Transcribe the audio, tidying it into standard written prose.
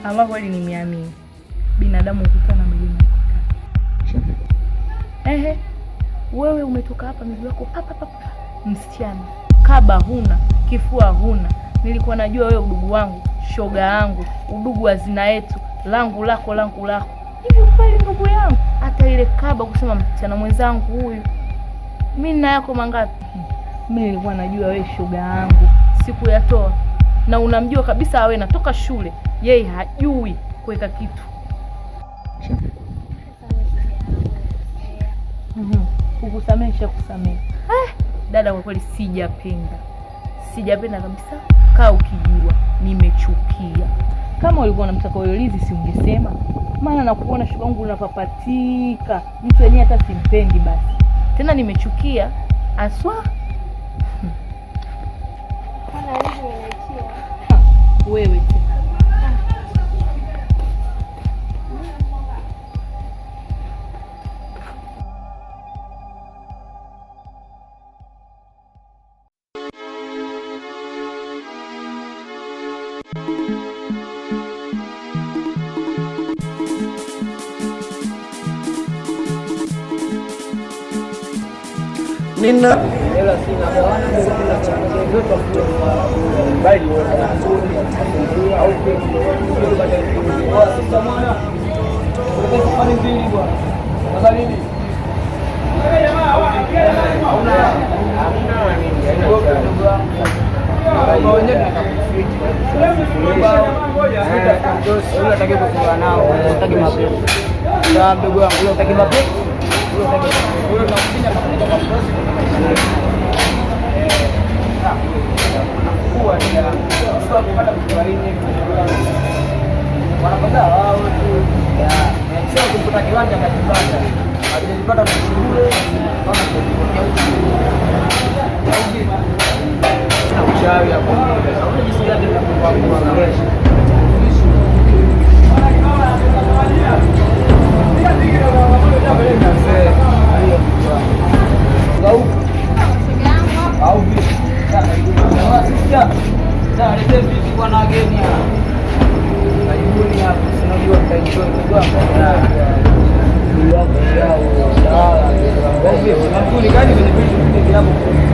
Ama kweli nimeamini binadamu ukutana milima ikutana. Ehe, wewe umetoka hapa miguu yako papa. Msichana, kaba huna, kifua huna. Nilikuwa najua wewe udugu wangu, shoga yangu, udugu wa zina yetu, langu lako. Hivi kweli ndugu yangu? Hata ile kaba kusema msichana mwenzangu huyu. Mimi na yako mangapi? Mimi nilikuwa najua wewe shoga yangu, siku yatoa. Na unamjua kabisa wewe natoka shule. Yeye hajui kuweka kitu. Kukusamesha kusamehe. Dada, kwa kweli sijapenda kabisa. Kaa ukijua nimechukia. Kama ulikuwa unamtaka Oyolizi si ungesema? Maana nakuona shoga yangu unapapatika. Mtu yenyewe hata simpendi basi. Tena nimechukia aswa. Kana hivi unaitia. Wewe Nina hela sina bwana, kuna changamoto zote kwa bali au kwa sasa mwana unataka kufanya mbili bwana sasa nini wanapata wao tu ya sio kupata kiwanja kakipata alipata shule kama kwa uchawi hapo unajisikia tena kwa kuangalia au sasa lete vipi kwa na wageni hapa karibuni hapo unajua mtaenjoy kwa sababu ya wao ndio ndio ndio ndio ndio ndio ndio ndio ndio